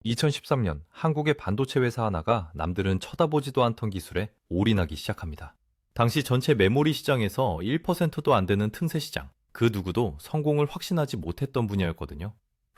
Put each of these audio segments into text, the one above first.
2013년 한국의 반도체 회사 하나가 남들은 쳐다보지도 않던 기술에 올인하기 시작합니다. 당시 전체 메모리 시장에서 1%도 안 되는 틈새 시장, 그 누구도 성공을 확신하지 못했던 분야였거든요.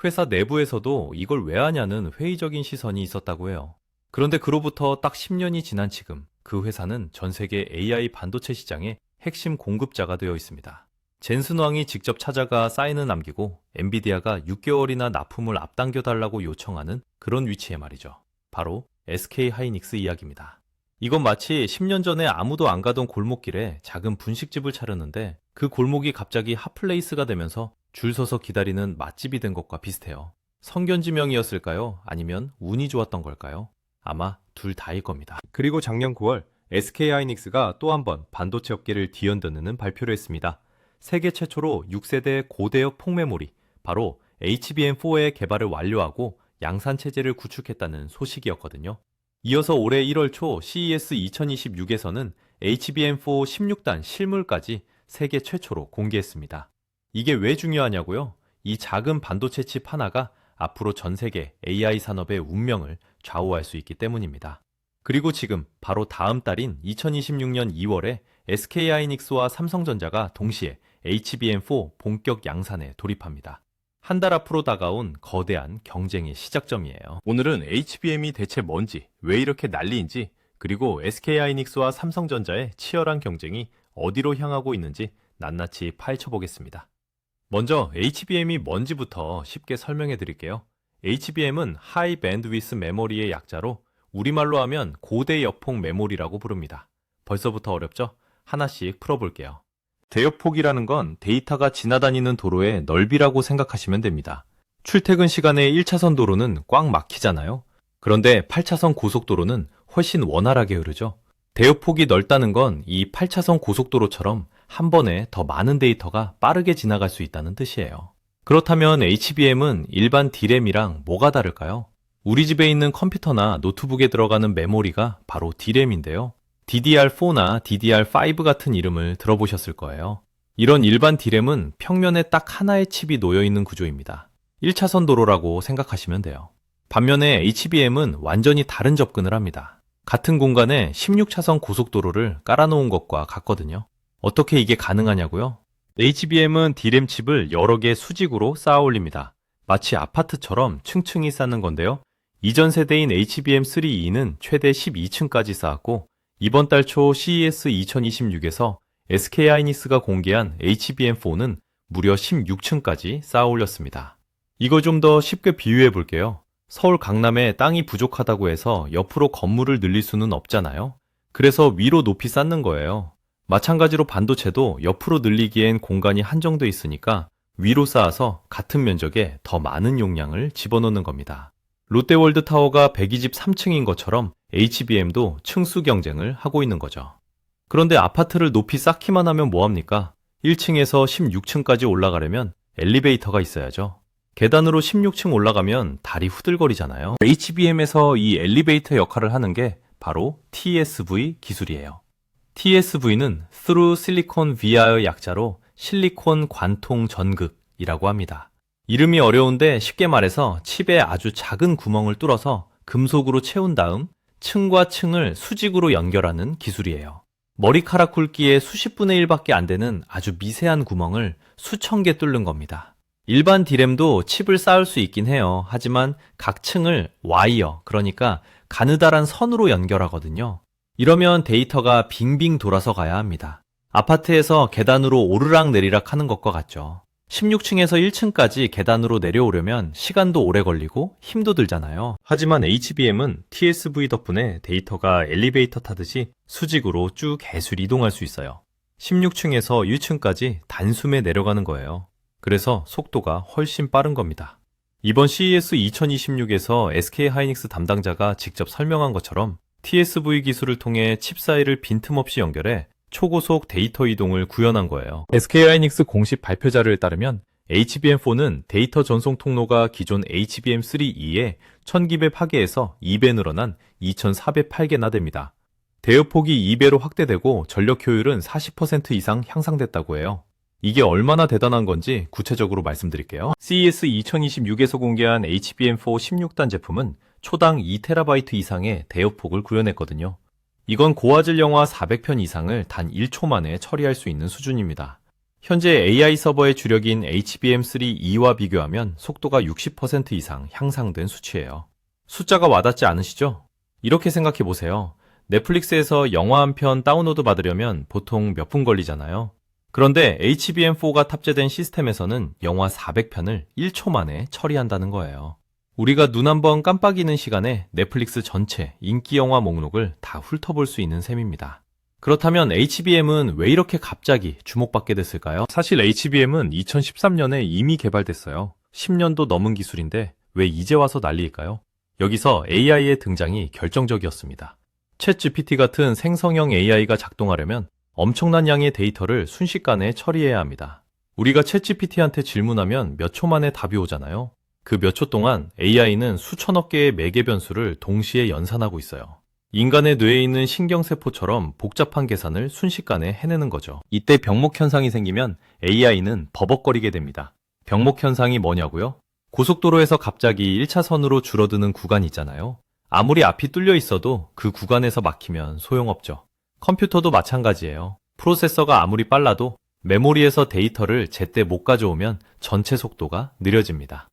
회사 내부에서도 이걸 왜 하냐는 회의적인 시선이 있었다고 해요. 그런데 그로부터 딱 10년이 지난 지금 그 회사는 전 세계 AI 반도체 시장의 핵심 공급자가 되어 있습니다. 젠슨 왕이 직접 찾아가 사인을 남기고 엔비디아가 6개월이나 납품을 앞당겨달라고 요청하는 그런 위치에 말이죠. 바로 SK 하이닉스 이야기입니다. 이건 마치 10년 전에 아무도 안 가던 골목길에 작은 분식집을 차렸는데 그 골목이 갑자기 핫플레이스가 되면서 줄 서서 기다리는 맛집이 된 것과 비슷해요. 성견지명이었을까요? 아니면 운이 좋았던 걸까요? 아마 둘 다일 겁니다. 그리고 작년 9월 SK 하이닉스가 또 한 번 반도체 업계를 뒤흔드는 발표를 했습니다. 세계 최초로 6세대 고대역 폭메모리, 바로 HBM4의 개발을 완료하고 양산체제를 구축했다는 소식이었거든요. 이어서 올해 1월 초 CES 2026에서는 HBM4 16단 실물까지 세계 최초로 공개했습니다. 이게 왜 중요하냐고요? 이 작은 반도체 칩 하나가 앞으로 전 세계 AI 산업의 운명을 좌우할 수 있기 때문입니다. 그리고 지금 바로 다음 달인 2026년 2월에 SK 하이닉스와 삼성전자가 동시에 HBM4 본격 양산에 돌입합니다. 한 달 앞으로 다가온 거대한 경쟁의 시작점이에요. 오늘은 HBM이 대체 뭔지, 왜 이렇게 난리인지, 그리고 SK 하이닉스와 삼성전자의 치열한 경쟁이 어디로 향하고 있는지 낱낱이 파헤쳐 보겠습니다. 먼저 HBM이 뭔지부터 쉽게 설명해 드릴게요. HBM은 하이 밴드위스 메모리의 약자로 우리말로 하면 고대 여폭 메모리라고 부릅니다. 벌써부터 어렵죠? 하나씩 풀어볼게요. 대역폭이라는 건 데이터가 지나다니는 도로의 넓이라고 생각하시면 됩니다. 출퇴근 시간에 1차선 도로는 꽉 막히잖아요. 그런데 8차선 고속도로는 훨씬 원활하게 흐르죠. 대역폭이 넓다는 건 이 8차선 고속도로처럼 한 번에 더 많은 데이터가 빠르게 지나갈 수 있다는 뜻이에요. 그렇다면 HBM은 일반 D램이랑 뭐가 다를까요? 우리 집에 있는 컴퓨터나 노트북에 들어가는 메모리가 바로 D램인데요. DDR4나 DDR5 같은 이름을 들어보셨을 거예요. 이런 일반 D램은 평면에 딱 하나의 칩이 놓여있는 구조입니다. 1차선 도로라고 생각하시면 돼요. 반면에 HBM은 완전히 다른 접근을 합니다. 같은 공간에 16차선 고속도로를 깔아놓은 것과 같거든요. 어떻게 이게 가능하냐고요? HBM은 D램 칩을 여러 개 수직으로 쌓아 올립니다. 마치 아파트처럼 층층이 쌓는 건데요. 이전 세대인 HBM3E는 최대 12층까지 쌓았고 이번 달 초 CES 2026에서 SK 하이닉스가 공개한 HBM4는 무려 16층까지 쌓아 올렸습니다. 이거 좀 더 쉽게 비유해 볼게요. 서울 강남에 땅이 부족하다고 해서 옆으로 건물을 늘릴 수는 없잖아요. 그래서 위로 높이 쌓는 거예요. 마찬가지로 반도체도 옆으로 늘리기엔 공간이 한정돼 있으니까 위로 쌓아서 같은 면적에 더 많은 용량을 집어넣는 겁니다. 롯데월드 타워가 123층인 것처럼 HBM도 층수 경쟁을 하고 있는 거죠. 그런데 아파트를 높이 쌓기만 하면 뭐합니까? 1층에서 16층까지 올라가려면 엘리베이터가 있어야죠. 계단으로 16층 올라가면 다리 후들거리잖아요. HBM에서 이 엘리베이터 역할을 하는 게 바로 TSV 기술이에요. TSV는 Through Silicon Via의 약자로 실리콘 관통 전극이라고 합니다. 이름이 어려운데 쉽게 말해서 칩에 아주 작은 구멍을 뚫어서 금속으로 채운 다음 층과 층을 수직으로 연결하는 기술이에요. 머리카락 굵기의 수십 분의 1밖에 안 되는 아주 미세한 구멍을 수천 개 뚫는 겁니다. 일반 D램도 칩을 쌓을 수 있긴 해요. 하지만 각 층을 와이어, 그러니까 가느다란 선으로 연결하거든요. 이러면 데이터가 빙빙 돌아서 가야 합니다. 아파트에서 계단으로 오르락 내리락 하는 것과 같죠. 16층에서 1층까지 계단으로 내려오려면 시간도 오래 걸리고 힘도 들잖아요. 하지만 HBM은 TSV 덕분에 데이터가 엘리베이터 타듯이 수직으로 쭉 개술 이동할 수 있어요. 16층에서 1층까지 단숨에 내려가는 거예요. 그래서 속도가 훨씬 빠른 겁니다. 이번 CES 2026에서 SK 하이닉스 담당자가 직접 설명한 것처럼 TSV 기술을 통해 칩 사이를 빈틈없이 연결해 초고속 데이터 이동을 구현한 거예요. SK 하이닉스 공식 발표자를 따르면 HBM4는 데이터 전송 통로가 기존 HBM3E의 1200파괴에서 2배 늘어난 2408개나 됩니다. 대역폭이 2배로 확대되고 전력 효율은 40% 이상 향상됐다고 해요. 이게 얼마나 대단한 건지 구체적으로 말씀드릴게요. CES 2026에서 공개한 HBM4 16단 제품은 초당 2TB 이상의 대역폭을 구현했거든요. 이건 고화질 영화 400편 이상을 단 1초 만에 처리할 수 있는 수준입니다. 현재 AI 서버의 주력인 HBM3E와 비교하면 속도가 60% 이상 향상된 수치예요. 숫자가 와닿지 않으시죠? 이렇게 생각해 보세요. 넷플릭스에서 영화 한 편 다운로드 받으려면 보통 몇 분 걸리잖아요. 그런데 HBM4가 탑재된 시스템에서는 영화 400편을 1초 만에 처리한다는 거예요. 우리가 눈 한번 깜빡이는 시간에 넷플릭스 전체 인기 영화 목록을 다 훑어볼 수 있는 셈입니다. 그렇다면 HBM은 왜 이렇게 갑자기 주목받게 됐을까요? 사실 HBM은 2013년에 이미 개발됐어요. 10년도 넘은 기술인데 왜 이제 와서 난리일까요? 여기서 AI의 등장이 결정적이었습니다. 챗 GPT 같은 생성형 AI가 작동하려면 엄청난 양의 데이터를 순식간에 처리해야 합니다. 우리가 챗 GPT한테 질문하면 몇 초 만에 답이 오잖아요. 그 몇 초 동안 AI는 수천억 개의 매개 변수를 동시에 연산하고 있어요. 인간의 뇌에 있는 신경세포처럼 복잡한 계산을 순식간에 해내는 거죠. 이때 병목 현상이 생기면 AI는 버벅거리게 됩니다. 병목 현상이 뭐냐고요? 고속도로에서 갑자기 1차선으로 줄어드는 구간 있잖아요. 아무리 앞이 뚫려 있어도 그 구간에서 막히면 소용없죠. 컴퓨터도 마찬가지예요. 프로세서가 아무리 빨라도 메모리에서 데이터를 제때 못 가져오면 전체 속도가 느려집니다.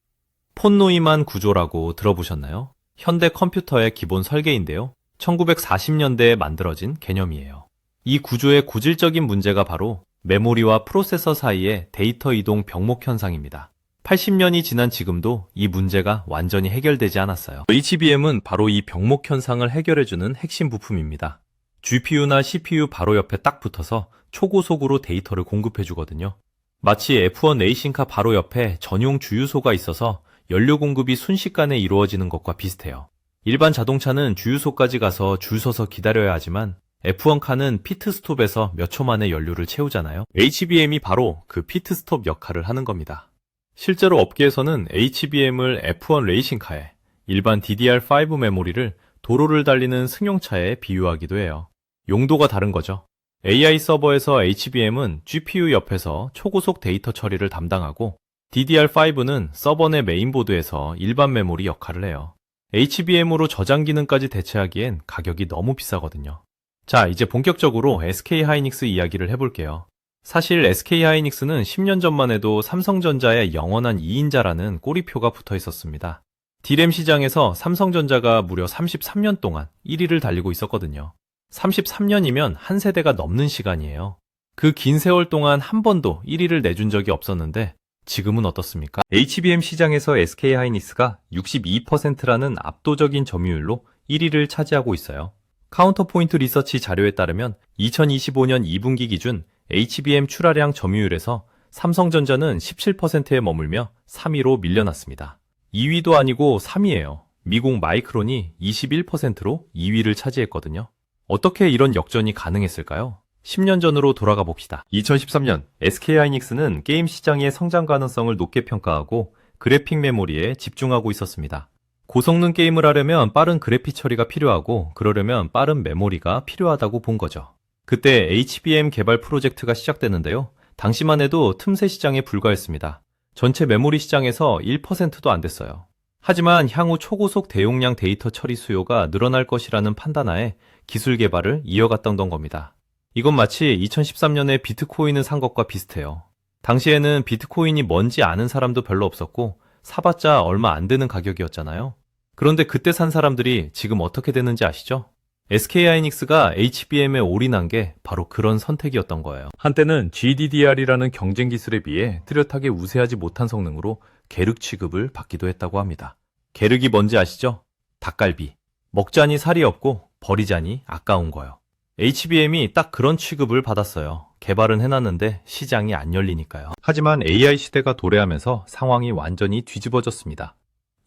폰 노이만 구조라고 들어보셨나요? 현대 컴퓨터의 기본 설계인데요. 1940년대에 만들어진 개념이에요. 이 구조의 고질적인 문제가 바로 메모리와 프로세서 사이의 데이터 이동 병목 현상입니다. 80년이 지난 지금도 이 문제가 완전히 해결되지 않았어요. HBM은 바로 이 병목 현상을 해결해주는 핵심 부품입니다. GPU나 CPU 바로 옆에 딱 붙어서 초고속으로 데이터를 공급해주거든요. 마치 F1 레이싱카 바로 옆에 전용 주유소가 있어서 연료 공급이 순식간에 이루어지는 것과 비슷해요. 일반 자동차는 주유소까지 가서 줄 서서 기다려야 하지만 F1카는 피트스톱에서 몇 초 만에 연료를 채우잖아요. HBM이 바로 그 피트스톱 역할을 하는 겁니다. 실제로 업계에서는 HBM을 F1 레이싱카에, 일반 DDR5 메모리를 도로를 달리는 승용차에 비유하기도 해요. 용도가 다른 거죠. AI 서버에서 HBM은 GPU 옆에서 초고속 데이터 처리를 담당하고 DDR5는 서버 내 메인보드에서 일반 메모리 역할을 해요. HBM으로 저장 기능까지 대체하기엔 가격이 너무 비싸거든요. 자, 이제 본격적으로 SK하이닉스 이야기를 해볼게요. 사실 SK하이닉스는 10년 전만 해도 삼성전자의 영원한 2인자라는 꼬리표가 붙어 있었습니다. D램 시장에서 삼성전자가 무려 33년 동안 1위를 달리고 있었거든요. 33년이면 한 세대가 넘는 시간이에요. 그 긴 세월 동안 한 번도 1위를 내준 적이 없었는데 지금은 어떻습니까? HBM 시장에서 SK하이닉스가 62%라는 압도적인 점유율로 1위를 차지하고 있어요. 카운터포인트 리서치 자료에 따르면 2025년 2분기 기준 HBM 출하량 점유율에서 삼성전자는 17%에 머물며 3위로 밀려났습니다. 2위도 아니고 3위예요. 미국 마이크론이 21%로 2위를 차지했거든요. 어떻게 이런 역전이 가능했을까요? 10년 전으로 돌아가 봅시다. 2013년 SK하이닉스는 게임 시장의 성장 가능성을 높게 평가하고 그래픽 메모리에 집중하고 있었습니다. 고성능 게임을 하려면 빠른 그래픽 처리가 필요하고 그러려면 빠른 메모리가 필요하다고 본 거죠. 그때 HBM 개발 프로젝트가 시작됐는데요. 당시만 해도 틈새 시장에 불과했습니다. 전체 메모리 시장에서 1%도 안 됐어요. 하지만 향후 초고속 대용량 데이터 처리 수요가 늘어날 것이라는 판단하에 기술 개발을 이어갔던 겁니다. 이건 마치 2013년에 비트코인을 산 것과 비슷해요. 당시에는 비트코인이 뭔지 아는 사람도 별로 없었고 사봤자 얼마 안 되는 가격이었잖아요. 그런데 그때 산 사람들이 지금 어떻게 되는지 아시죠? SK하이닉스가 HBM에 올인한 게 바로 그런 선택이었던 거예요. 한때는 GDDR이라는 경쟁 기술에 비해 뚜렷하게 우세하지 못한 성능으로 계륵 취급을 받기도 했다고 합니다. 계륵이 뭔지 아시죠? 닭갈비. 먹자니 살이 없고 버리자니 아까운 거요. HBM이 딱 그런 취급을 받았어요. 개발은 해놨는데 시장이 안 열리니까요. 하지만 AI 시대가 도래하면서 상황이 완전히 뒤집어졌습니다.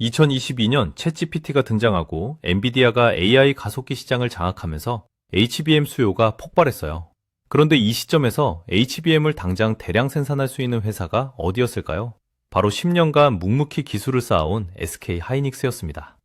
2022년 챗GPT가 등장하고 엔비디아가 AI 가속기 시장을 장악하면서 HBM 수요가 폭발했어요. 그런데 이 시점에서 HBM을 당장 대량 생산할 수 있는 회사가 어디였을까요? 바로 10년간 묵묵히 기술을 쌓아온 SK하이닉스였습니다.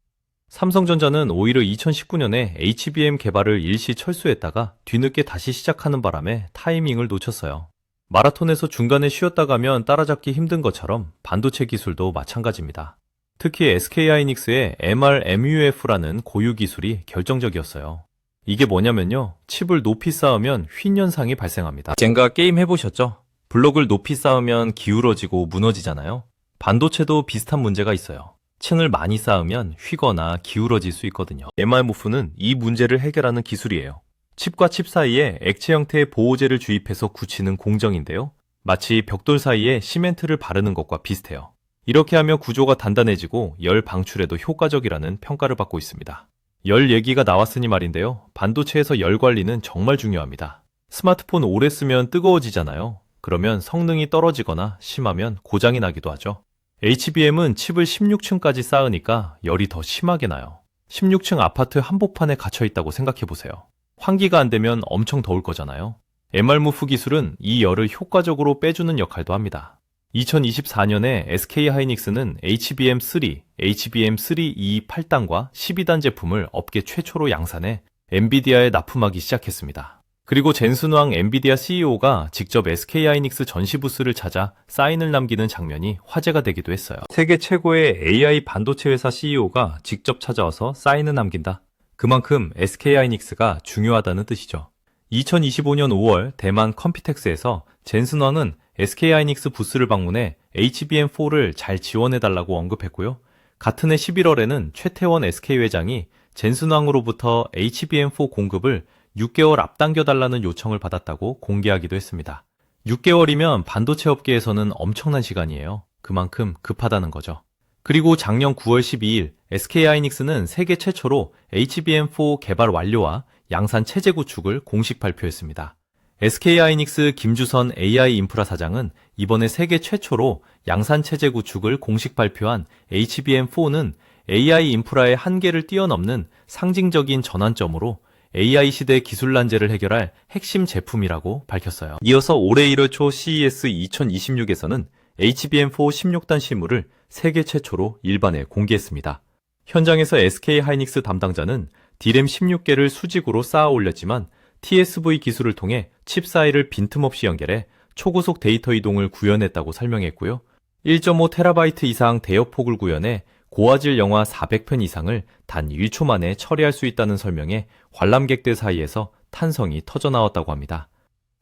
삼성전자는 오히려 2019년에 HBM 개발을 일시 철수했다가 뒤늦게 다시 시작하는 바람에 타이밍을 놓쳤어요. 마라톤에서 중간에 쉬었다 가면 따라잡기 힘든 것처럼 반도체 기술도 마찬가지입니다. 특히 SK하이닉스의 MRMUF라는 고유 기술이 결정적이었어요. 이게 뭐냐면요. 칩을 높이 쌓으면 휜 현상이 발생합니다. 젠가 게임 해보셨죠? 블록을 높이 쌓으면 기울어지고 무너지잖아요. 반도체도 비슷한 문제가 있어요. 층을 많이 쌓으면 휘거나 기울어질 수 있거든요. MRMUF는 이 문제를 해결하는 기술이에요. 칩과 칩 사이에 액체 형태의 보호제를 주입해서 굳히는 공정인데요. 마치 벽돌 사이에 시멘트를 바르는 것과 비슷해요. 이렇게 하면 구조가 단단해지고 열 방출에도 효과적이라는 평가를 받고 있습니다. 열 얘기가 나왔으니 말인데요. 반도체에서 열 관리는 정말 중요합니다. 스마트폰 오래 쓰면 뜨거워지잖아요. 그러면 성능이 떨어지거나 심하면 고장이 나기도 하죠. HBM은 칩을 16층까지 쌓으니까 열이 더 심하게 나요. 16층 아파트 한복판에 갇혀 있다고 생각해 보세요. 환기가 안 되면 엄청 더울 거잖아요. MRMUF 기술은 이 열을 효과적으로 빼주는 역할도 합니다. 2024년에 SK하이닉스는 HBM3, HBM3E 8단과 12단 제품을 업계 최초로 양산해 엔비디아에 납품하기 시작했습니다. 그리고 젠슨왕 엔비디아 CEO가 직접 SK하이닉스 전시 부스를 찾아 사인을 남기는 장면이 화제가 되기도 했어요. 세계 최고의 AI 반도체 회사 CEO가 직접 찾아와서 사인을 남긴다. 그만큼 SK하이닉스가 중요하다는 뜻이죠. 2025년 5월 대만 컴피텍스에서 젠슨왕은 SK하이닉스 부스를 방문해 HBM4를 잘 지원해달라고 언급했고요. 같은 해 11월에는 최태원 SK 회장이 젠슨왕으로부터 HBM4 공급을 6개월 앞당겨달라는 요청을 받았다고 공개하기도 했습니다. 6개월이면 반도체 업계에서는 엄청난 시간이에요. 그만큼 급하다는 거죠. 그리고 작년 9월 12일 SK하이닉스는 세계 최초로 HBM4 개발 완료와 양산 체제 구축을 공식 발표했습니다. SK하이닉스 김주선 AI 인프라 사장은 이번에 세계 최초로 양산 체제 구축을 공식 발표한 HBM4는 AI 인프라의 한계를 뛰어넘는 상징적인 전환점으로 AI 시대 기술 난제를 해결할 핵심 제품이라고 밝혔어요. 이어서 올해 1월 초 CES 2026에서는 HBM4 16단 시물을 세계 최초로 일반에 공개했습니다. 현장에서 SK하이닉스 담당자는 D램 16개를 수직으로 쌓아 올렸지만 TSV 기술을 통해 칩 사이를 빈틈없이 연결해 초고속 데이터 이동을 구현했다고 설명했고요. 1.5TB 이상 대역폭을 구현해 고화질 영화 400편 이상을 단 1초 만에 처리할 수 있다는 설명에 관람객들 사이에서 탄성이 터져나왔다고 합니다.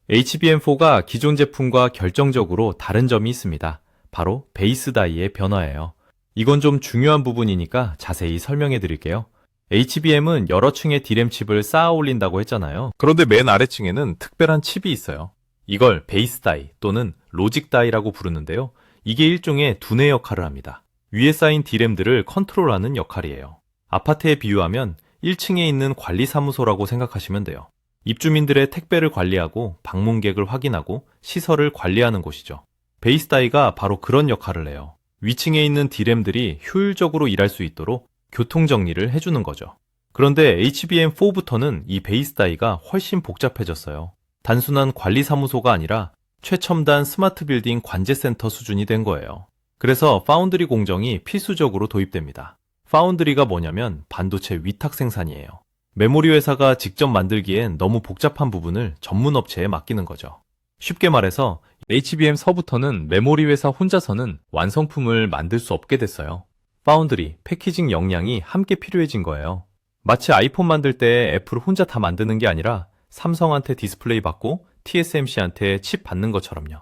HBM4가 기존 제품과 결정적으로 다른 점이 있습니다. 바로 베이스 다이의 변화예요. 이건 좀 중요한 부분이니까 자세히 설명해 드릴게요. HBM은 여러 층의 D램 칩을 쌓아 올린다고 했잖아요. 그런데 맨 아래층에는 특별한 칩이 있어요. 이걸 베이스 다이 또는 로직 다이라고 부르는데요. 이게 일종의 두뇌 역할을 합니다. 위에 쌓인 D램들을 컨트롤하는 역할이에요. 아파트에 비유하면 1층에 있는 관리사무소라고 생각하시면 돼요. 입주민들의 택배를 관리하고 방문객을 확인하고 시설을 관리하는 곳이죠. 베이스 다이가 바로 그런 역할을 해요. 위층에 있는 D램들이 효율적으로 일할 수 있도록 교통정리를 해주는 거죠. 그런데 HBM4부터는 이 베이스 다이가 훨씬 복잡해졌어요. 단순한 관리사무소가 아니라 최첨단 스마트 빌딩 관제센터 수준이 된 거예요. 그래서 파운드리 공정이 필수적으로 도입됩니다. 파운드리가 뭐냐면 반도체 위탁 생산이에요. 메모리 회사가 직접 만들기엔 너무 복잡한 부분을 전문 업체에 맡기는 거죠. 쉽게 말해서 HBM4부터는 메모리 회사 혼자서는 완성품을 만들 수 없게 됐어요. 파운드리, 패키징 역량이 함께 필요해진 거예요. 마치 아이폰 만들 때 애플 혼자 다 만드는 게 아니라 삼성한테 디스플레이 받고 TSMC한테 칩 받는 것처럼요.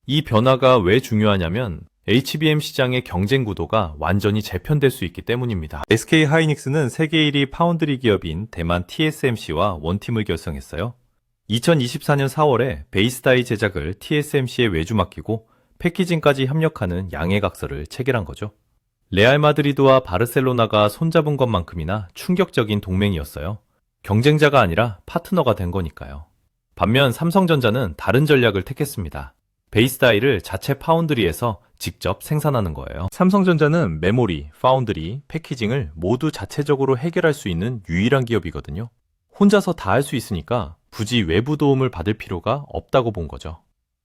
이 변화가 왜 중요하냐면 HBM 시장의 경쟁 구도가 완전히 재편될 수 있기 때문입니다. SK하이닉스는 세계 1위 파운드리 기업인 대만 TSMC와 원팀을 결성했어요. 2024년 4월에 베이스다이 제작을 TSMC에 외주 맡기고 패키징까지 협력하는 양해각서를 체결한 거죠. 레알 마드리드와 바르셀로나가 손잡은 것만큼이나 충격적인 동맹이었어요. 경쟁자가 아니라 파트너가 된 거니까요. 반면 삼성전자는 다른 전략을 택했습니다. 베이스다이를 자체 파운드리에서 직접 생산하는 거예요. 삼성전자는 메모리, 파운드리, 패키징을 모두 자체적으로 해결할 수 있는 유일한 기업이거든요. 혼자서 다 할 수 있으니까 굳이 외부 도움을 받을 필요가 없다고 본 거죠.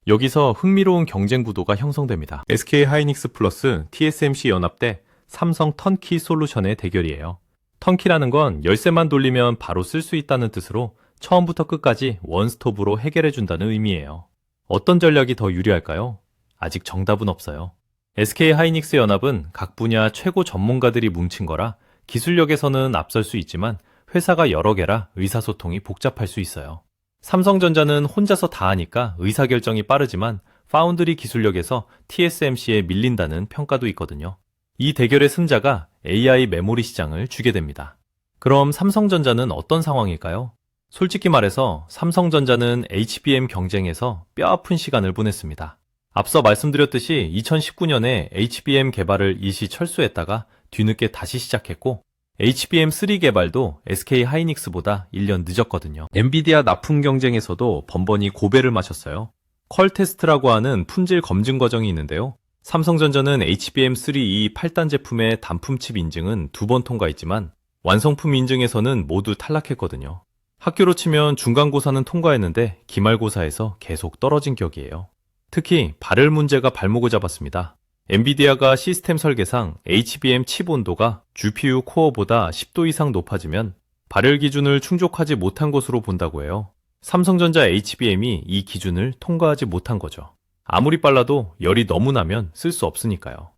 여기서 흥미로운 경쟁 구도가 형성됩니다. SK하이닉스 플러스 TSMC 연합 대 삼성 턴키 솔루션의 대결이에요. 턴키라는 건 열쇠만 돌리면 바로 쓸 수 있다는 뜻으로 처음부터 끝까지 원스톱으로 해결해준다는 의미예요. 어떤 전략이 더 유리할까요? 아직 정답은 없어요. SK 하이닉스 연합은 각 분야 최고 전문가들이 뭉친 거라 기술력에서는 앞설 수 있지만 회사가 여러 개라 의사소통이 복잡할 수 있어요. 삼성전자는 혼자서 다 하니까 의사결정이 빠르지만 파운드리 기술력에서 TSMC에 밀린다는 평가도 있거든요. 이 대결의 승자가 AI 메모리 시장을 주게 됩니다. 그럼 삼성전자는 어떤 상황일까요? 솔직히 말해서 삼성전자는 HBM 경쟁에서 뼈아픈 시간을 보냈습니다. 앞서 말씀드렸듯이 2019년에 HBM 개발을 일시 철수했다가 뒤늦게 다시 시작했고 HBM3 개발도 SK 하이닉스보다 1년 늦었거든요. 엔비디아 납품 경쟁에서도 번번이 고배를 마셨어요. 퀄 테스트라고 하는 품질 검증 과정이 있는데요. 삼성전자는 HBM3 이 8단 제품의 단품 칩 인증은 2번 통과했지만 완성품 인증에서는 모두 탈락했거든요. 학교로 치면 중간고사는 통과했는데 기말고사에서 계속 떨어진 격이에요. 특히 발열 문제가 발목을 잡았습니다. 엔비디아가 시스템 설계상 HBM 칩 온도가 GPU 코어보다 10도 이상 높아지면 발열 기준을 충족하지 못한 것으로 본다고 해요. 삼성전자 HBM이 이 기준을 통과하지 못한 거죠. 아무리 빨라도 열이 너무 나면 쓸 수 없으니까요.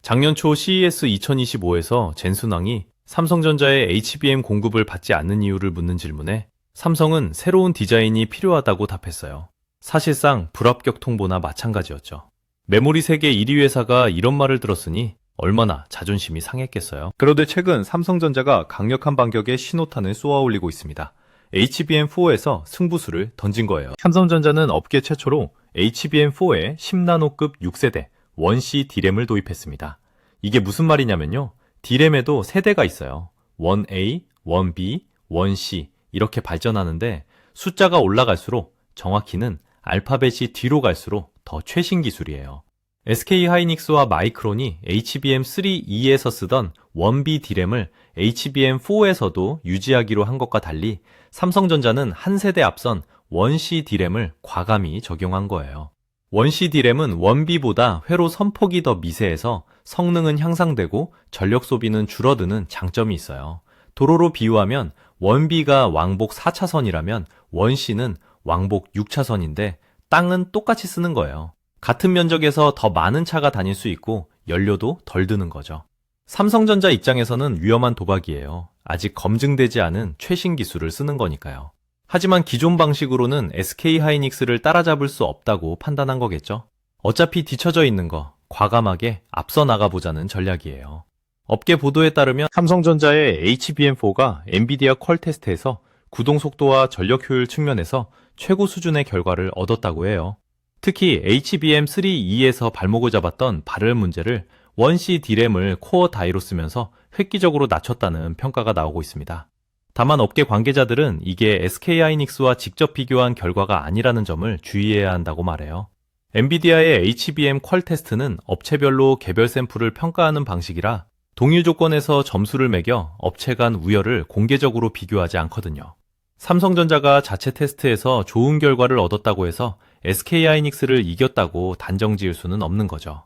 작년 초 CES 2025에서 젠순왕이 삼성전자의 HBM 공급을 받지 않는 이유를 묻는 질문에 삼성은 새로운 디자인이 필요하다고 답했어요. 사실상 불합격 통보나 마찬가지였죠. 메모리 세계 1위 회사가 이런 말을 들었으니 얼마나 자존심이 상했겠어요. 그런데 최근 삼성전자가 강력한 반격에 신호탄을 쏘아올리고 있습니다. HBM4에서 승부수를 던진 거예요. 삼성전자는 업계 최초로 HBM4에 10나노급 6세대 1C D램을 도입했습니다. 이게 무슨 말이냐면요. D램에도 세대가 있어요. 1A, 1B, 1C 이렇게 발전하는데 숫자가 올라갈수록 정확히는 알파벳이 뒤로 갈수록 더 최신 기술이에요. SK 하이닉스와 마이크론이 HBM3E에서 쓰던 1B D램을 HBM4에서도 유지하기로 한 것과 달리 삼성전자는 한 세대 앞선 1C D램을 과감히 적용한 거예요. 1C D램은 1B보다 회로 선폭이 더 미세해서 성능은 향상되고 전력 소비는 줄어드는 장점이 있어요. 도로로 비유하면 1B가 왕복 4차선이라면 1C는 왕복 6차선인데 땅은 똑같이 쓰는 거예요. 같은 면적에서 더 많은 차가 다닐 수 있고 연료도 덜 드는 거죠. 삼성전자 입장에서는 위험한 도박이에요. 아직 검증되지 않은 최신 기술을 쓰는 거니까요. 하지만 기존 방식으로는 SK 하이닉스를 따라잡을 수 없다고 판단한 거겠죠. 어차피 뒤처져 있는 거 과감하게 앞서 나가보자는 전략이에요. 업계 보도에 따르면 삼성전자의 HBM4가 엔비디아 퀄 테스트에서 구동 속도와 전력 효율 측면에서 최고 수준의 결과를 얻었다고 해요. 특히 HBM3E에서 발목을 잡았던 발열 문제를 1C D램을 코어 다이로 쓰면서 획기적으로 낮췄다는 평가가 나오고 있습니다. 다만 업계 관계자들은 이게 SK 하이닉스와 직접 비교한 결과가 아니라는 점을 주의해야 한다고 말해요. 엔비디아의 HBM 퀄 테스트는 업체별로 개별 샘플을 평가하는 방식이라 동일 조건에서 점수를 매겨 업체 간 우열을 공개적으로 비교하지 않거든요. 삼성전자가 자체 테스트에서 좋은 결과를 얻었다고 해서 SK 하이닉스를 이겼다고 단정 지을 수는 없는 거죠.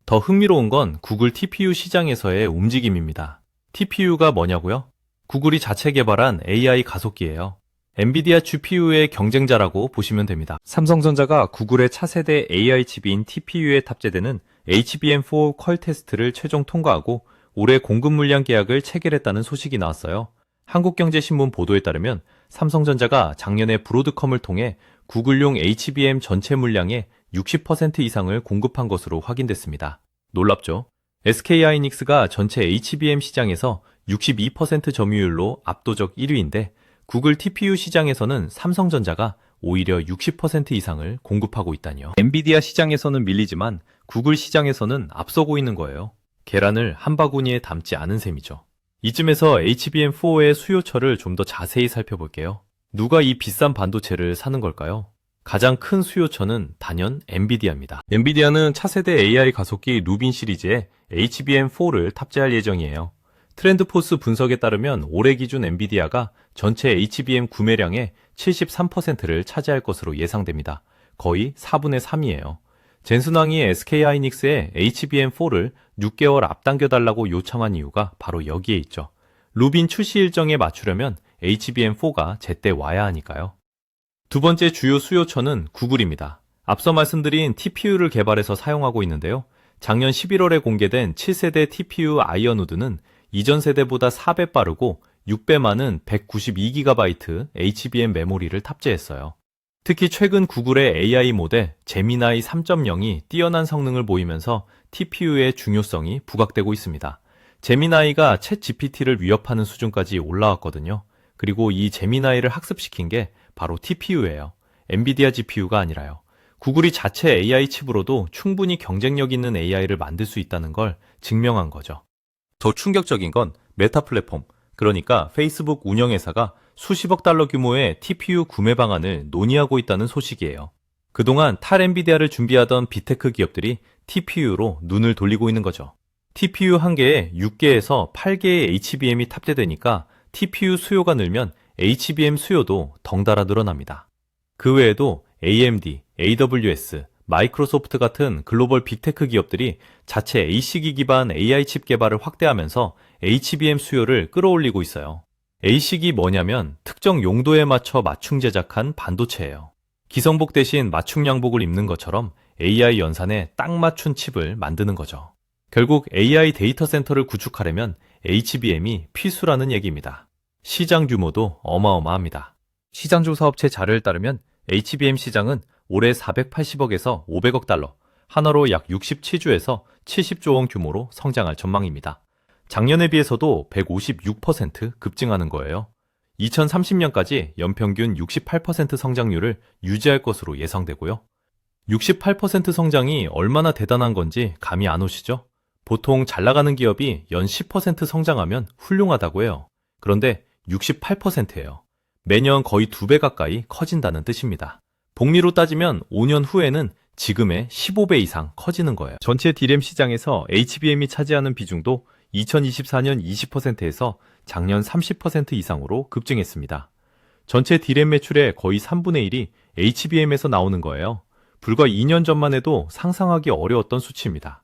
더 흥미로운 건 구글 TPU 시장에서의 움직임입니다. TPU가 뭐냐고요? 구글이 자체 개발한 AI 가속기예요. 엔비디아 GPU의 경쟁자라고 보시면 됩니다. 삼성전자가 구글의 차세대 AI 칩인 TPU에 탑재되는 HBM4 퀄 테스트를 최종 통과하고 올해 공급 물량 계약을 체결했다는 소식이 나왔어요. 한국경제신문 보도에 따르면 삼성전자가 작년에 브로드컴을 통해 구글용 HBM 전체 물량의 60% 이상을 공급한 것으로 확인됐습니다. 놀랍죠? SK 하이닉스가 전체 HBM 시장에서 62% 점유율로 압도적 1위인데 구글 TPU 시장에서는 삼성전자가 오히려 60% 이상을 공급하고 있다니요. 엔비디아 시장에서는 밀리지만 구글 시장에서는 앞서고 있는 거예요. 계란을 한 바구니에 담지 않은 셈이죠. 이쯤에서 HBM4의 수요처를 좀 더 자세히 살펴볼게요. 누가 이 비싼 반도체를 사는 걸까요? 가장 큰 수요처는 단연 엔비디아입니다. 엔비디아는 차세대 AI 가속기 루빈 시리즈에 HBM4를 탑재할 예정이에요. 트렌드포스 분석에 따르면 올해 기준 엔비디아가 전체 HBM 구매량의 73%를 차지할 것으로 예상됩니다. 거의 4분의 3이에요. 젠슨왕이 SK 하이닉스에 HBM4를 6개월 앞당겨달라고 요청한 이유가 바로 여기에 있죠. 루빈 출시 일정에 맞추려면 HBM4가 제때 와야 하니까요. 두 번째 주요 수요처는 구글입니다. 앞서 말씀드린 TPU를 개발해서 사용하고 있는데요. 작년 11월에 공개된 7세대 TPU 아이언우드는 이전 세대보다 4배 빠르고 6배 많은 192GB HBM 메모리를 탑재했어요. 특히 최근 구글의 AI 모델 제미나이 3.0이 뛰어난 성능을 보이면서 TPU의 중요성이 부각되고 있습니다. 제미나이가 챗 GPT를 위협하는 수준까지 올라왔거든요. 그리고 이 제미나이를 학습시킨 게 바로 TPU예요. 엔비디아 GPU가 아니라요. 구글이 자체 AI 칩으로도 충분히 경쟁력 있는 AI를 만들 수 있다는 걸 증명한 거죠. 더 충격적인 건 메타 플랫폼, 그러니까 페이스북 운영회사가 수십억 달러 규모의 TPU 구매 방안을 논의하고 있다는 소식이에요. 그동안 탈 엔비디아를 준비하던 빅테크 기업들이 TPU로 눈을 돌리고 있는 거죠. TPU 한 개에 6개에서 8개의 HBM이 탑재되니까 TPU 수요가 늘면 HBM 수요도 덩달아 늘어납니다. 그 외에도 AMD, AWS, 마이크로소프트 같은 글로벌 빅테크 기업들이 자체 ASIC 기반 AI 칩 개발을 확대하면서 HBM 수요를 끌어올리고 있어요. ASIC이 뭐냐면 특정 용도에 맞춰 맞춤 제작한 반도체예요. 기성복 대신 맞춤 양복을 입는 것처럼 AI 연산에 딱 맞춘 칩을 만드는 거죠. 결국 AI 데이터 센터를 구축하려면 HBM이 필수라는 얘기입니다. 시장 규모도 어마어마합니다. 시장조사 업체 자료에 따르면 HBM 시장은 올해 480억에서 500억 달러, 한화로 약 67조에서 70조 원 규모로 성장할 전망입니다. 작년에 비해서도 156% 급증하는 거예요. 2030년까지 연평균 68% 성장률을 유지할 것으로 예상되고요. 68% 성장이 얼마나 대단한 건지 감이 안 오시죠? 보통 잘 나가는 기업이 연 10% 성장하면 훌륭하다고 해요. 그런데 68%예요. 매년 거의 2배 가까이 커진다는 뜻입니다. 복리로 따지면 5년 후에는 지금의 15배 이상 커지는 거예요. 전체 D램 시장에서 HBM이 차지하는 비중도 2024년 20%에서 작년 30% 이상으로 급증했습니다. 전체 D램 매출의 거의 3분의 1이 HBM에서 나오는 거예요. 불과 2년 전만 해도 상상하기 어려웠던 수치입니다.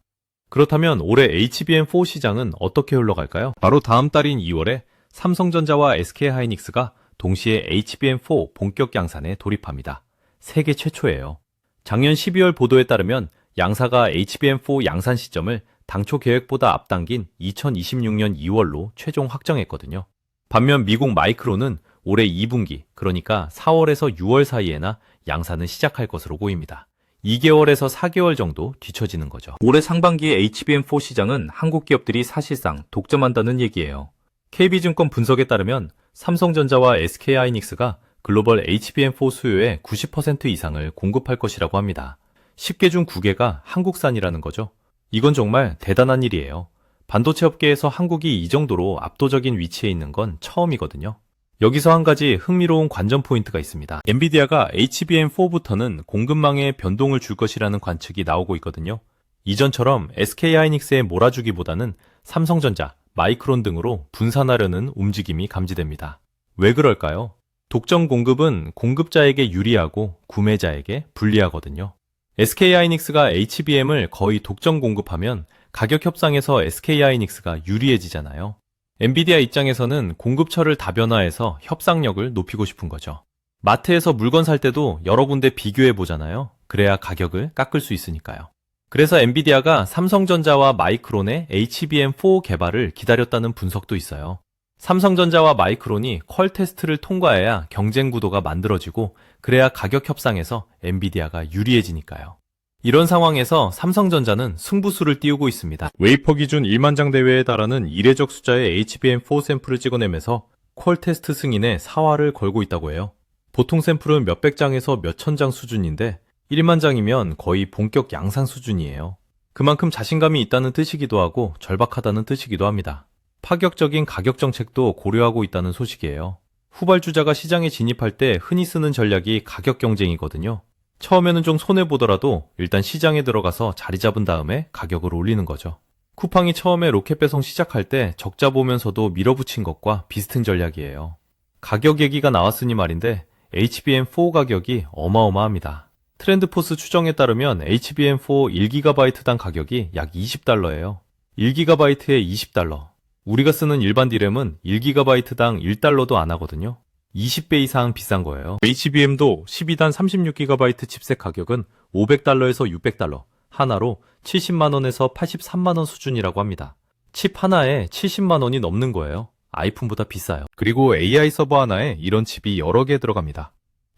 그렇다면 올해 HBM4 시장은 어떻게 흘러갈까요? 바로 다음 달인 2월에 삼성전자와 SK하이닉스가 동시에 HBM4 본격 양산에 돌입합니다. 세계 최초예요. 작년 12월 보도에 따르면 양사가 HBM4 양산 시점을 당초 계획보다 앞당긴 2026년 2월로 최종 확정했거든요. 반면 미국 마이크론은 올해 2분기, 그러니까 4월에서 6월 사이에나 양산을 시작할 것으로 보입니다. 2개월에서 4개월 정도 뒤처지는 거죠. 올해 상반기에 HBM4 시장은 한국 기업들이 사실상 독점한다는 얘기예요. KB증권 분석에 따르면 삼성전자와 SK하이닉스가 글로벌 HBM4 수요의 90% 이상을 공급할 것이라고 합니다. 10개 중 9개가 한국산이라는 거죠. 이건 정말 대단한 일이에요. 반도체 업계에서 한국이 이 정도로 압도적인 위치에 있는 건 처음이거든요. 여기서 한 가지 흥미로운 관전 포인트가 있습니다. 엔비디아가 HBM4부터는 공급망에 변동을 줄 것이라는 관측이 나오고 있거든요. 이전처럼 SK하이닉스에 몰아주기보다는 삼성전자, 마이크론 등으로 분산하려는 움직임이 감지됩니다. 왜 그럴까요? 독점 공급은 공급자에게 유리하고 구매자에게 불리하거든요. SK하이닉스가 HBM을 거의 독점 공급하면 가격 협상에서 SK하이닉스가 유리해지잖아요. 엔비디아 입장에서는 공급처를 다변화해서 협상력을 높이고 싶은 거죠. 마트에서 물건 살 때도 여러 군데 비교해 보잖아요. 그래야 가격을 깎을 수 있으니까요. 그래서 엔비디아가 삼성전자와 마이크론의 HBM4 개발을 기다렸다는 분석도 있어요. 삼성전자와 마이크론이 퀄 테스트를 통과해야 경쟁 구도가 만들어지고 그래야 가격 협상에서 엔비디아가 유리해지니까요. 이런 상황에서 삼성전자는 승부수를 띄우고 있습니다. 웨이퍼 기준 1만 장 대회에 달하는 이례적 숫자의 HBM4 샘플을 찍어내면서 퀄 테스트 승인에 사활을 걸고 있다고 해요. 보통 샘플은 몇백 장에서 몇천 장 수준인데 1만 장이면 거의 본격 양산 수준이에요. 그만큼 자신감이 있다는 뜻이기도 하고 절박하다는 뜻이기도 합니다. 파격적인 가격 정책도 고려하고 있다는 소식이에요. 후발주자가 시장에 진입할 때 흔히 쓰는 전략이 가격 경쟁이거든요. 처음에는 좀 손해보더라도 일단 시장에 들어가서 자리 잡은 다음에 가격을 올리는 거죠. 쿠팡이 처음에 로켓 배송 시작할 때 적자 보면서도 밀어붙인 것과 비슷한 전략이에요. 가격 얘기가 나왔으니 말인데 HBM4 가격이 어마어마합니다. 트렌드포스 추정에 따르면 HBM4 1GB당 가격이 약 20달러예요. 1GB에 20달러. 우리가 쓰는 일반 D램은 1GB당 1달러도 안 하거든요. 20배 이상 비싼 거예요. HBM도 12단 36GB 칩셋 가격은 500달러에서 600달러, 하나로 70만원에서 83만원 수준이라고 합니다. 칩 하나에 70만원이 넘는 거예요. 아이폰보다 비싸요. 그리고 AI 서버 하나에 이런 칩이 여러 개 들어갑니다.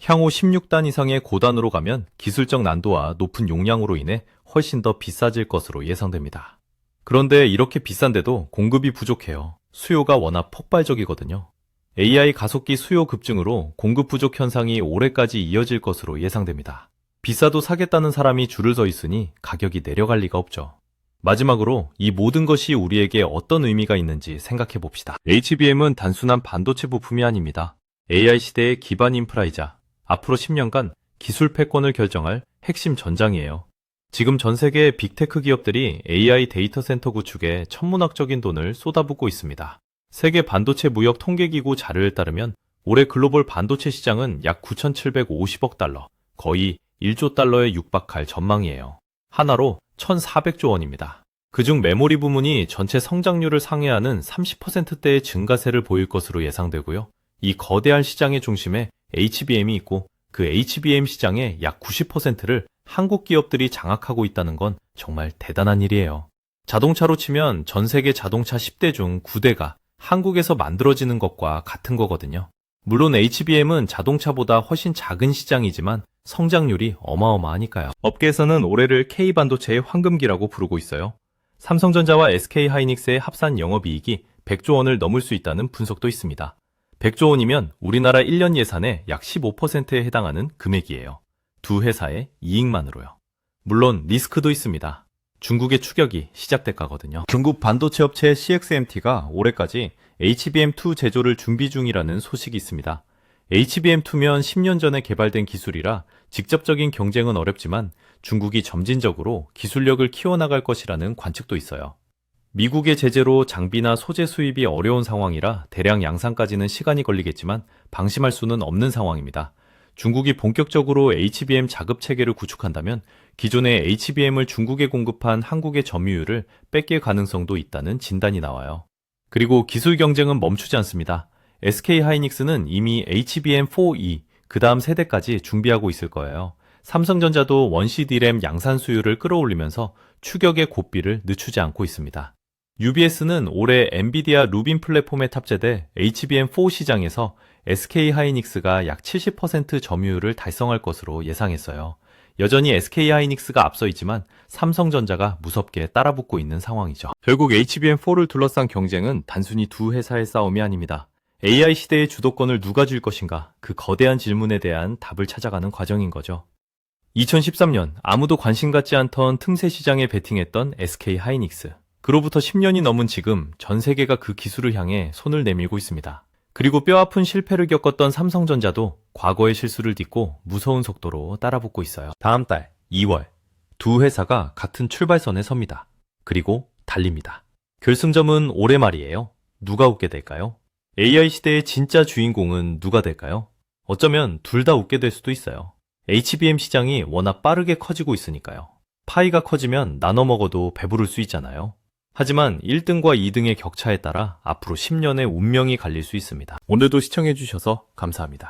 향후 16단 이상의 고단으로 가면 기술적 난도와 높은 용량으로 인해 훨씬 더 비싸질 것으로 예상됩니다. 그런데 이렇게 비싼데도 공급이 부족해요. 수요가 워낙 폭발적이거든요. AI 가속기 수요 급증으로 공급 부족 현상이 올해까지 이어질 것으로 예상됩니다. 비싸도 사겠다는 사람이 줄을 서 있으니 가격이 내려갈 리가 없죠. 마지막으로 이 모든 것이 우리에게 어떤 의미가 있는지 생각해 봅시다. HBM은 단순한 반도체 부품이 아닙니다. AI 시대의 기반 인프라이자 앞으로 10년간 기술 패권을 결정할 핵심 전장이에요. 지금 전 세계 빅테크 기업들이 AI 데이터 센터 구축에 천문학적인 돈을 쏟아붓고 있습니다. 세계 반도체 무역 통계기구 자료에 따르면 올해 글로벌 반도체 시장은 약 9,750억 달러, 거의 1조 달러에 육박할 전망이에요. 하나로 1,400조 원입니다. 그중 메모리 부문이 전체 성장률을 상회하는 30%대의 증가세를 보일 것으로 예상되고요. 이 거대한 시장의 중심에 HBM이 있고 그 HBM 시장의 약 90%를 한국 기업들이 장악하고 있다는 건 정말 대단한 일이에요. 자동차로 치면 전 세계 자동차 10대 중 9대가 한국에서 만들어지는 것과 같은 거거든요. 물론 HBM은 자동차보다 훨씬 작은 시장이지만 성장률이 어마어마하니까요. 업계에서는 올해를 K반도체의 황금기라고 부르고 있어요. 삼성전자와 SK하이닉스의 합산 영업이익이 100조 원을 넘을 수 있다는 분석도 있습니다. 100조 원이면 우리나라 1년 예산의 약 15%에 해당하는 금액이에요. 두 회사의 이익만으로요. 물론 리스크도 있습니다. 중국의 추격이 시작됐거든요. 중국 반도체 업체 CXMT가 올해까지 HBM2 제조를 준비 중이라는 소식이 있습니다. HBM2면 10년 전에 개발된 기술이라 직접적인 경쟁은 어렵지만 중국이 점진적으로 기술력을 키워나갈 것이라는 관측도 있어요. 미국의 제재로 장비나 소재 수입이 어려운 상황이라 대량 양산까지는 시간이 걸리겠지만 방심할 수는 없는 상황입니다. 중국이 본격적으로 HBM 자급 체계를 구축한다면 기존의 HBM을 중국에 공급한 한국의 점유율을 뺏길 가능성도 있다는 진단이 나와요. 그리고 기술 경쟁은 멈추지 않습니다. SK하이닉스는 이미 HBM4E, 그 다음 세대까지 준비하고 있을 거예요. 삼성전자도 원시 D램 양산 수요를 끌어올리면서 추격의 고삐를 늦추지 않고 있습니다. UBS는 올해 엔비디아 루빈 플랫폼에 탑재돼 HBM4 시장에서 SK하이닉스가 약 70% 점유율을 달성할 것으로 예상했어요. 여전히 SK하이닉스가 앞서 있지만 삼성전자가 무섭게 따라붙고 있는 상황이죠. 결국 HBM4를 둘러싼 경쟁은 단순히 두 회사의 싸움이 아닙니다. AI 시대의 주도권을 누가 줄 것인가, 그 거대한 질문에 대한 답을 찾아가는 과정인 거죠. 2013년 아무도 관심 갖지 않던 틈새 시장에 베팅했던 SK하이닉스. 그로부터 10년이 넘은 지금 전 세계가 그 기술을 향해 손을 내밀고 있습니다. 그리고 뼈아픈 실패를 겪었던 삼성전자도 과거의 실수를 딛고 무서운 속도로 따라붙고 있어요. 다음 달 2월 두 회사가 같은 출발선에 섭니다. 그리고 달립니다. 결승점은 올해 말이에요. 누가 웃게 될까요? AI 시대의 진짜 주인공은 누가 될까요? 어쩌면 둘 다 웃게 될 수도 있어요. HBM 시장이 워낙 빠르게 커지고 있으니까요. 파이가 커지면 나눠 먹어도 배부를 수 있잖아요. 하지만 1등과 2등의 격차에 따라 앞으로 10년의 운명이 갈릴 수 있습니다. 오늘도 시청해주셔서 감사합니다.